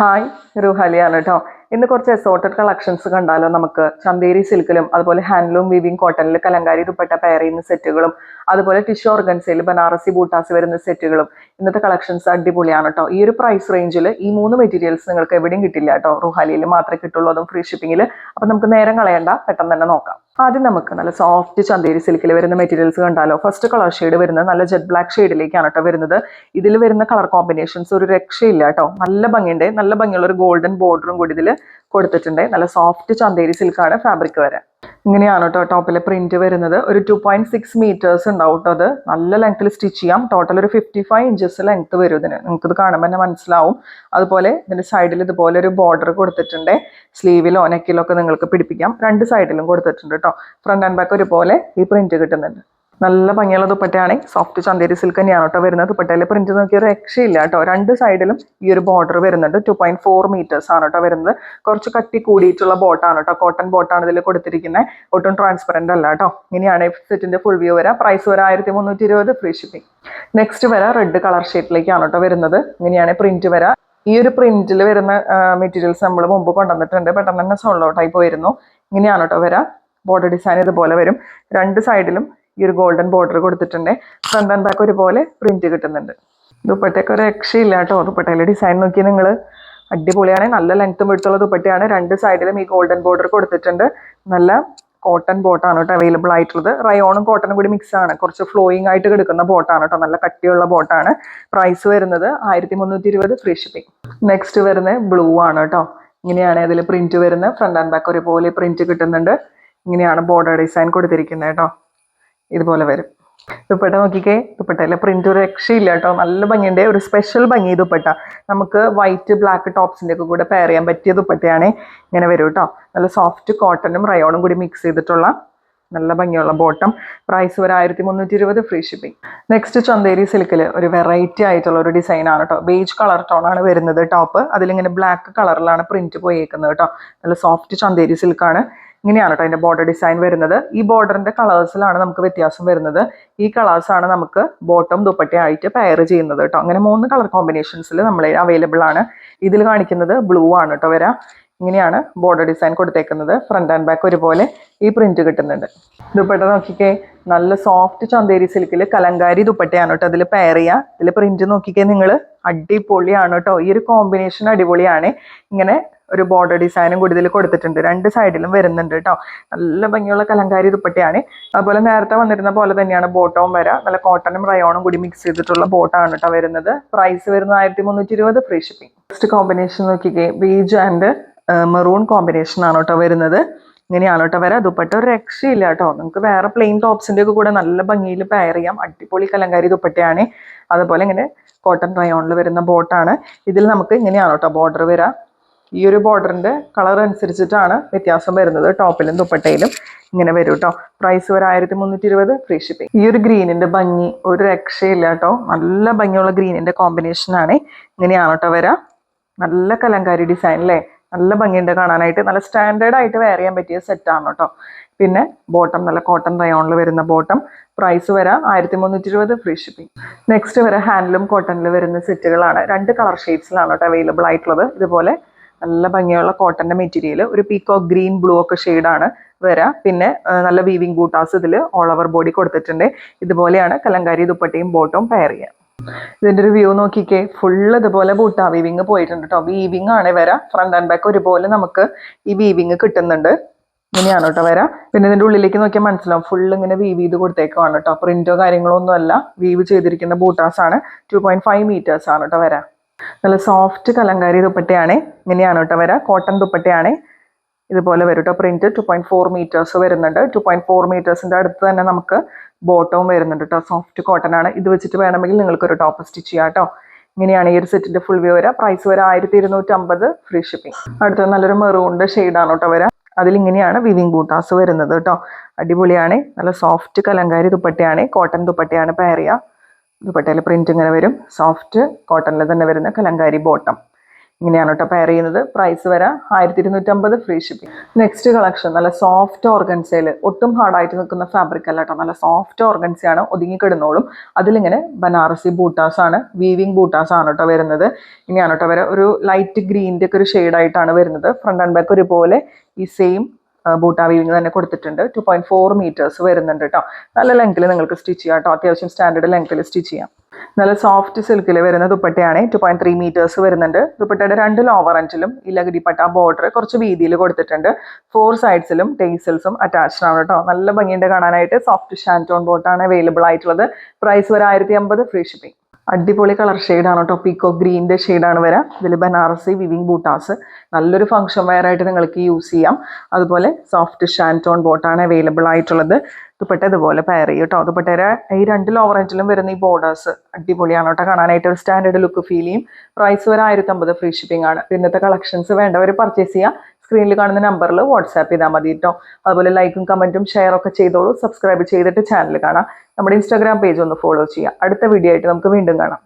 Hi റുഹാലിയാണ് കേട്ടോ. ഇന്ന് കുറച്ച് അസോർട്ടഡ് കളക്ഷൻസ് കണ്ടാലോ നമുക്ക്. ചന്തേരി സിൽക്കിലും അതുപോലെ ഹാൻഡ്ലൂം വീവിംഗ് കോട്ടണിൽ കലങ്കാരി ദുപ്പട്ട പെയർ ചെയ്യുന്ന സെറ്റുകളും അതുപോലെ ടിഷ്യൂ ഓർഗൻസയിൽ ബനാറസി ബൂട്ടാസ് വരുന്ന സെറ്റുകളും ഇന്നത്തെ കളക്ഷൻസ് അടിപൊളിയാണ് കേട്ടോ. ഈ ഒരു പ്രൈസ് റേഞ്ചിൽ ഈ മൂന്ന് മെറ്റീരിയൽസ് നിങ്ങൾക്ക് എവിടെയും കിട്ടില്ല കേട്ടോ. റുഹാലിയിൽ മാത്രമേ കിട്ടുള്ളൂ, അതും ഫ്രീ ഷിപ്പിംഗിൽ. അപ്പം നമുക്ക് നേരം കളയണ്ട, പെട്ടെന്ന് തന്നെ നോക്കാം. ആദ്യം നമുക്ക് നല്ല സോഫ്റ്റ് ചന്തേരി സിൽക്കിൽ വരുന്ന മെറ്റീരിയൽസ് കണ്ടാലോ. ഫസ്റ്റ് കളർ ഷെയ്ഡ് വരുന്നത് നല്ല ജെറ്റ് ബ്ലാക്ക് ഷെയ്ഡിലേക്കാണ് കേട്ടോ വരുന്നത്. ഇതിൽ വരുന്ന കളർ കോമ്പിനേഷൻസ് ഒരു രക്ഷയില്ല കേട്ടോ. നല്ല ഭംഗിയുണ്ട്, നല്ല ഭംഗിയുള്ള ഒരു ഗോൾഡൻ ബോർഡറും കൂടി ഇതിൽ കൊടുത്തിട്ടുണ്ട്. നല്ല സോഫ്റ്റ് ചന്തേരി സിൽക്കാണ് ഫാബ്രിക് വരെ. ഇങ്ങനെയാണ് കേട്ടോ ടോപ്പിലെ പ്രിന്റ് വരുന്നത്. ഒരു 2.6 മീറ്റേഴ്സ് ഉണ്ടാവും കേട്ടോ. അത് നല്ല ലെങ്ത്തിൽ സ്റ്റിച്ച് ചെയ്യാം. ടോട്ടൽ ഒരു 55 ഇഞ്ചസ് ലെങ്ത് വരും ഇതിന്. നിങ്ങൾക്ക് ഇത് കാണുമ്പോൾ തന്നെ മനസ്സിലാവും. അതുപോലെ ഇതിന്റെ സൈഡിൽ ഇതുപോലെ ഒരു ബോർഡർ കൊടുത്തിട്ടുണ്ട്. സ്ലീവിലോ നെക്കിലോ ഒക്കെ നിങ്ങൾക്ക് പിടിപ്പിക്കാം. രണ്ട് സൈഡിലും കൊടുത്തിട്ടുണ്ട് കേട്ടോ. ഫ്രണ്ട് ആൻഡ് ബാക്ക് ഒരുപോലെ ഈ പ്രിന്റ് കിട്ടുന്നുണ്ട്. നല്ല ഭംഗിയുള്ള ദുപ്പട്ടയാണ്. സോഫ്റ്റ് ചന്തേരി സിൽക്ക് തന്നെയാണ് കേട്ടോ വരുന്നത്. ദുപ്പട്ടയിലെ പ്രിന്റ് നോക്കിയ രക്ഷയില്ല കേട്ടോ. രണ്ട് സൈഡിലും ഈ ഒരു ബോർഡർ വരുന്നുണ്ട്. 2.4 മീറ്റേഴ്സ് ആണ് കേട്ടോ വരുന്നത്. കുറച്ച് കട്ടി കൂടിയിട്ടുള്ള ബോട്ടാണ് കേട്ടോ. കോട്ടൺ ബോട്ടാണ് ഇതിൽ കൊടുത്തിരിക്കുന്നത്. ഒട്ടും ട്രാൻസ്പെറന്റ് അല്ല കേട്ടോ. ഇങ്ങനെയാണ് സെറ്റിന്റെ ഫുൾ വ്യൂ വരാം. പ്രൈസ് വരെ 1320, ഫ്രീ ഷിപ്പിംഗ്. നെക്സ്റ്റ് വരാം റെഡ് കളർ ഷെയ്ഡിലേക്കാണ് കേട്ടോ വരുന്നത്. ഇങ്ങനെയാണ് പ്രിന്റ് വരാം. ഈ ഒരു പ്രിന്റിൽ വരുന്ന മെറ്റീരിയൽസ് നമ്മൾ മുമ്പ് കൊണ്ടുവന്നിട്ടുണ്ട്. പെട്ടെന്ന് തന്നെ സോൾഡ് ഔട്ട് ആയി പോയിരുന്നു. ഇങ്ങനെയാണ് കേട്ടോ വരാം. ബോർഡർ ഡിസൈൻ ഇതുപോലെ വരും. രണ്ട് സൈഡിലും ഈ ഒരു ഗോൾഡൻ ബോർഡർ കൊടുത്തിട്ടുണ്ട്. ഫ്രണ്ട് ആൻഡ് ബാക്ക് ഒരുപോലെ പ്രിന്റ് കിട്ടുന്നുണ്ട്. ദുപ്പട്ടയൊക്കെ ഒരു രക്ഷയില്ല കേട്ടോ. ദുപ്പട്ടയിലെ ഡിസൈൻ നോക്കി നിങ്ങൾ, അടിപൊളിയാണ്. നല്ല ലെങ്ത്തും വിടുത്തുള്ള ദുപ്പട്ടയാണ്. രണ്ട് സൈഡിലും ഈ ഗോൾഡൻ ബോർഡർ കൊടുത്തിട്ടുണ്ട്. നല്ല കോട്ടൺ ബോട്ടാണ് കേട്ടോ അവൈലബിൾ ആയിട്ടുള്ളത്. റയോണും കോട്ടണും കൂടി മിക്സ് ആണ്. കുറച്ച് ഫ്ലോയിങ് ആയിട്ട് കിടക്കുന്ന ബോട്ടാണ് കേട്ടോ. നല്ല കട്ടിയുള്ള ബോട്ടാണ്. പ്രൈസ് വരുന്നത് 1320, ഫ്രീ ഷിപ്പിംഗ്. നെക്സ്റ്റ് വരുന്നത് ബ്ലൂ ആണ് കേട്ടോ. ഇങ്ങനെയാണ് അതിൽ പ്രിന്റ് വരുന്നത്. ഫ്രണ്ട് ആൻഡ് ബാക്ക് ഒരുപോലെ പ്രിന്റ് കിട്ടുന്നുണ്ട്. ഇങ്ങനെയാണ് ബോർഡർ ഡിസൈൻ കൊടുത്തിരിക്കുന്നത് കേട്ടോ. ഇതുപോലെ വരും. ദുപ്പട്ട നോക്കിക്കേ. ദുപ്പട്ടയിലെ പ്രിന്റ് ഒരു രക്ഷയില്ല കേട്ടോ. നല്ല ഭംഗിയുണ്ട്. ഒരു സ്പെഷ്യൽ ഭംഗി ദുപ്പട്ട. നമുക്ക് വൈറ്റ് ബ്ലാക്ക് ടോപ്സിന്റെ ഒക്കെ കൂടെ പെയർ ചെയ്യാൻ പറ്റിയ ദുപ്പട്ടയാണ്. ഇങ്ങനെ വരും കേട്ടോ. നല്ല സോഫ്റ്റ് കോട്ടണും റയോണും കൂടി മിക്സ് ചെയ്തിട്ടുള്ള നല്ല ഭംഗിയുള്ള ബോട്ടം. പ്രൈസ് ഒരു 1320, ഫ്രീ ഷിപ്പിംഗ്. നെക്സ്റ്റ് ചന്തേരി സിൽക്കിൽ ഒരു വെറൈറ്റി ആയിട്ടുള്ള ഒരു ഡിസൈൻ ആണ് കേട്ടോ. ബേജ് കളർ ടോൺ ആണ് വരുന്നത് ടോപ്പ്. അതിലിങ്ങനെ ബ്ലാക്ക് കളറിലാണ് പ്രിന്റ് പോയേക്കുന്നത് കേട്ടോ. നല്ല സോഫ്റ്റ് ചന്തേരി സിൽക്കാണ്. ഇങ്ങനെയാണ് കേട്ടോ അതിന്റെ ബോർഡർ ഡിസൈൻ വരുന്നത്. ഈ ബോർഡറിന്റെ കളേഴ്സിലാണ് നമുക്ക് വ്യത്യാസം വരുന്നത്. ഈ കളേഴ്സാണ് നമുക്ക് ബോട്ടം ദുപ്പട്ടയായിട്ട് പെയർ ചെയ്യുന്നത് കേട്ടോ. അങ്ങനെ 3 കളർ കോമ്പിനേഷൻസിൽ നമ്മൾ അവൈലബിൾ ആണ്. ഇതിൽ കാണിക്കുന്നത് ബ്ലൂ ആണ് കേട്ടോ വരാം. ഇങ്ങനെയാണ് ബോർഡർ ഡിസൈൻ കൊടുത്തേക്കുന്നത്. ഫ്രണ്ട് ആൻഡ് ബാക്ക് ഒരുപോലെ ഈ പ്രിന്റ് കിട്ടുന്നുണ്ട്. ദുപ്പട്ട നോക്കിക്കേ. നല്ല സോഫ്റ്റ് ചന്തേരി സിൽക്കിൽ കലങ്കാരി ദുപ്പട്ടയാണ് കേട്ടോ അതിൽ പെയർ ചെയ്യുക. ഇതിൽ പ്രിന്റ് നോക്കിക്കേ നിങ്ങൾ, അടിപൊളിയാണ് കേട്ടോ. ഈ ഒരു കോമ്പിനേഷൻ അടിപൊളിയാണ്. ഇങ്ങനെ ഒരു ബോർഡർ ഡിസൈനും കൂടി ഇതിൽ കൊടുത്തിട്ടുണ്ട്. രണ്ട് സൈഡിലും വരുന്നുണ്ട് കേട്ടോ. നല്ല ഭംഗിയുള്ള കലങ്കാരി ദുപ്പട്ടയാണ്. അതുപോലെ നേരത്തെ വന്നിരുന്ന പോലെ തന്നെയാണ് ബോട്ടവും വരാം. നല്ല കോട്ടണും റയോണും കൂടി മിക്സ് ചെയ്തിട്ടുള്ള ബോട്ടാണ് കേട്ടോ വരുന്നത്. പ്രൈസ് വരുന്നത് 1320, ഫ്രീ ഷിപ്പിംഗ്. നെക്സ്റ്റ് കോമ്പിനേഷൻ നോക്കിക്കേ. ബീജ് ആൻഡ് മെറൂൺ കോമ്പിനേഷൻ ആണ് കേട്ടോ വരുന്നത്. ഇങ്ങനെയാണ് കേട്ടോ വരാം. ദുപ്പട്ട ഒരു രക്ഷയില്ല കേട്ടോ. നിങ്ങൾക്ക് വേറെ പ്ലെയിൻ ടോപ്സിന്റെ ഒക്കെ കൂടെ നല്ല ഭംഗിയിൽ പെയർ ചെയ്യാം. അടിപൊളി കലങ്കാരി ദുപ്പട്ടയാണ്. അതുപോലെ ഇങ്ങനെ കോട്ടൺ റയോണിൽ വരുന്ന ബോട്ടാണ്. ഇതിൽ നമുക്ക് ഇങ്ങനെയാണ് കേട്ടോ ബോർഡർ വരാം. ഈ ഒരു ബോർഡറിന്റെ കളർ അനുസരിച്ചിട്ടാണ് വ്യത്യാസം വരുന്നത്. ടോപ്പിലും ദുപ്പട്ടയിലും ഇങ്ങനെ വരും കേട്ടോ. പ്രൈസ് ഒരു 1320, ഫ്രീ ഷിപ്പിംഗ്. ഈ ഒരു ഗ്രീനിന്റെ ഭംഗി ഒരു രക്ഷയില്ല കേട്ടോ. നല്ല ഭംഗിയുള്ള ഗ്രീനിന്റെ കോമ്പിനേഷൻ ആണ്. ഇങ്ങനെയാണ് കേട്ടോ വരാം. നല്ല കലങ്കാരി ഡിസൈൻ അല്ലേ. നല്ല ഭംഗിയുണ്ട് കാണാനായിട്ട്. നല്ല സ്റ്റാൻഡേർഡ് ആയിട്ട് വെയർ ചെയ്യാൻ പറ്റിയ സെറ്റാണ് കേട്ടോ. പിന്നെ ബോട്ടം നല്ല കോട്ടൺ റയോണിൽ വരുന്ന ബോട്ടം. പ്രൈസ് വരാം 1320, ഫ്രീ ഷിപ്പിംഗ്. നെക്സ്റ്റ് വരെ ഹാൻഡ്ലൂം കോട്ടണിൽ വരുന്ന സെറ്റുകളാണ്. 2 കളർ ഷെയ്ഡ്സിലാണ് കേട്ടോ അവൈലബിൾ ആയിട്ടുള്ളത്. ഇതുപോലെ നല്ല ഭംഗിയുള്ള കോട്ടന്റെ മെറ്റീരിയൽ. ഒരു പീക്കോക്ക് ഗ്രീൻ ബ്ലൂ ഒക്കെ ഷെയ്ഡാണ് വരാം. പിന്നെ നല്ല വീവിംഗ് ബൂട്ടാസ് ഇതിൽ ഓൾ ഓവർ ബോഡി കൊടുത്തിട്ടുണ്ട്. ഇതുപോലെയാണ് കലങ്കാരി ദുപ്പട്ടയും ബോട്ടവും പെയർ ചെയ്യാം. ഇതിന്റെ ഒരു വ്യൂ നോക്കിക്കേ. ഫുള്ള് ഇതുപോലെ ബൂട്ടാ വീവിങ് പോയിട്ടുണ്ട് കേട്ടോ. വീവിങ് ആണ് വരാം. ഫ്രണ്ട് ആൻഡ് ബാക്ക് ഒരുപോലെ നമുക്ക് ഈ വീവിങ് കിട്ടുന്നുണ്ട്. ഇങ്ങനെയാണ് കേട്ടോ വരാം. പിന്നെ ഇതിന്റെ ഉള്ളിലേക്ക് നോക്കിയാൽ മനസ്സിലാവും. ഫുള്ള് ഇങ്ങനെ വീവ് ചെയ്ത് കൊടുത്തേക്കാണ് കേട്ടോ. പ്രിന്റോ കാര്യങ്ങളോ ഒന്നും അല്ല. വീവ് ചെയ്തിരിക്കുന്ന ബൂട്ടാസ് ആണ്. 2.5 മീറ്റേഴ്സ് ആണ് കേട്ടോ വരാം. നല്ല സോഫ്റ്റ് കലങ്കാരി ദുപ്പട്ടയാണ്. ഇങ്ങനെയാണ് കേട്ടോ വരാം. കോട്ടൺ ദുപ്പട്ടയാണ്. ഇതുപോലെ വരും കേട്ടോ. പ്രിന്റ് 2.4 മീറ്റേഴ്സ് വരുന്നുണ്ട്. 2.4 മീറ്റേഴ്സിന്റെ അടുത്ത് തന്നെ നമുക്ക് ബോട്ടവും വരുന്നുണ്ട് കേട്ടോ. സോഫ്റ്റ് കോട്ടൺ ആണ്. ഇത് വെച്ചിട്ട് വേണമെങ്കിൽ നിങ്ങൾക്ക് ഒരു ടോപ്പ് സ്റ്റിച്ച് ചെയ്യാം കേട്ടോ. ഇങ്ങനെയാണ് ഈ ഒരു സെറ്റിന്റെ ഫുൾ വ്യൂ വരാം. പ്രൈസ് വരെ 1250, ഫ്രീ ഷിപ്പിംഗ്. അടുത്തത് നല്ലൊരു മെറൂണിന്റെ ഷെയ്ഡാണ് കേട്ടോ വരാം. അതിലിങ്ങനെയാണ് വിവിങ് ബൂട്ടാസ് വരുന്നത് കേട്ടോ. അടിപൊളിയാണ്. നല്ല സോഫ്റ്റ് കലങ്കാരി ദുപ്പട്ടയാണ്. കോട്ടൺ ദുപ്പട്ടയാണ് പെയർ ചെയ്യുക. ദുപ്പട്ടയിൽ പ്രിന്റ് ഇങ്ങനെ വരും. സോഫ്റ്റ് കോട്ടണിൽ തന്നെ വരുന്ന കലങ്കാരി ബോട്ടം. ഇങ്ങനെയാണ് കേട്ടോ പെയർ ചെയ്യുന്നത്. പ്രൈസ് വരാം 1250 ഫ്രീ ഷിപ്പിംഗ്. നെക്സ്റ്റ് കളക്ഷൻ നല്ല സോഫ്റ്റ് ഓർഗൻസയിൽ ഒട്ടും ഹാർഡായിട്ട് നിൽക്കുന്ന ഫാബ്രിക് അല്ല കേട്ടോ, നല്ല സോഫ്റ്റ് ഓർഗൻസയാണ്, ഒതുങ്ങിക്കിടുന്നോളും. അതിലിങ്ങനെ ബനാറസി ബൂട്ടാസ് ആണ്, വീവിങ് ബൂട്ടാസ് ആണ് കേട്ടോ വരുന്നത്. ഇങ്ങനെയാണ് കേട്ടോ വരെ ഒരു ലൈറ്റ് ഗ്രീൻ്റെ ഒക്കെ ഒരു ഷെയ്ഡായിട്ടാണ് വരുന്നത്. ഫ്രണ്ട് ആൻഡ് ബാക്ക് ഒരുപോലെ ഈ സെയിം ബൂട്ടാ വീവിങ് തന്നെ കൊടുത്തിട്ടുണ്ട്. 2.4 മീറ്റേഴ്സ് വരുന്നുണ്ട് കേട്ടോ. നല്ല ലെങ്ത്തിൽ നിങ്ങൾക്ക് സ്റ്റിച്ച് ചെയ്യാം കേട്ടോ, അത്യാവശ്യം സ്റ്റാൻഡേർഡ് ലെങ്ത്തിൽ സ്റ്റിച്ച് ചെയ്യാം. നല്ല സോഫ്റ്റ് സിൽക്കിൽ വരുന്ന ദുപ്പട്ടയാണ്. 2.3 മീറ്റേഴ്സ് വരുന്നുണ്ട്. ദുപ്പട്ടയുടെ 2 ലോവർ എൻഡിലും ഈ ലഗടിപ്പട്ട ബോർഡർ കുറച്ച് വീതിയിൽ കൊടുത്തിട്ടുണ്ട്. 4 സൈഡ്സിലും ടെയ്സൽസും അറ്റാച്ച്ഡ് ആണ് കേട്ടോ. നല്ല ഭംഗിയുണ്ട് കാണാനായിട്ട്. സോഫ്റ്റ് ഷാൻറ്റോൺ ബോട്ടാണ് അവൈലബിൾ ആയിട്ടുള്ളത്. പ്രൈസ് വരെ 1050 ഫ്രീ ഷിപ്പിംഗ്. അടിപൊളി കളർ ഷെയ്ഡാണ് കേട്ടോ, പീക്കോ ഗ്രീൻ്റെ ഷെയ്ഡാണ് വരാം. ഇതിൽ ബനാറസി വിവിങ് ബൂട്ടാസ് നല്ലൊരു ഫംഗ്ഷൻ വെയർ ആയിട്ട് നിങ്ങൾക്ക് യൂസ് ചെയ്യാം. അതുപോലെ സോഫ്റ്റ് ഷാൻറ്റോൺ ബോട്ടാണ് അവൈലബിൾ ആയിട്ടുള്ളത്. ദുപ്പട്ട ഇതുപോലെ പെയർ ചെയ്യും കേട്ടോ. ദുപ്പട്ടയുടെ ഈ 2 ലോവർ എൻഡിലും വരുന്ന ഈ ബോർഡേഴ്സ് അടിപൊളിയാണ് കേട്ടോ, കാണാനായിട്ട് ഒരു സ്റ്റാൻഡേർഡ് ലുക്ക് ഫീൽ ചെയ്യും. പ്രൈസ് വരെ 1050 ഫ്രീ ഷിപ്പിംഗ് ആണ്. ഇന്നത്തെ കളക്ഷൻസ് വേണ്ടവർ പർച്ചേസ് ചെയ്യാം. സ്ക്രീനിൽ കാണുന്ന നമ്പറിൽ വാട്സാപ്പ് ചെയ്താൽ മതി കേട്ടോ. അതുപോലെ ലൈക്കും കമൻറ്റും ഷെയർ ഒക്കെ ചെയ്തോളൂ. സബ്സ്ക്രൈബ് ചെയ്തിട്ട് ചാനൽ കാണാം. നമ്മുടെ ഇൻസ്റ്റാഗ്രാം പേജ് ഒന്ന് ഫോളോ ചെയ്യാം. അടുത്ത വീഡിയോ ആയിട്ട് നമുക്ക് വീണ്ടും കാണാം.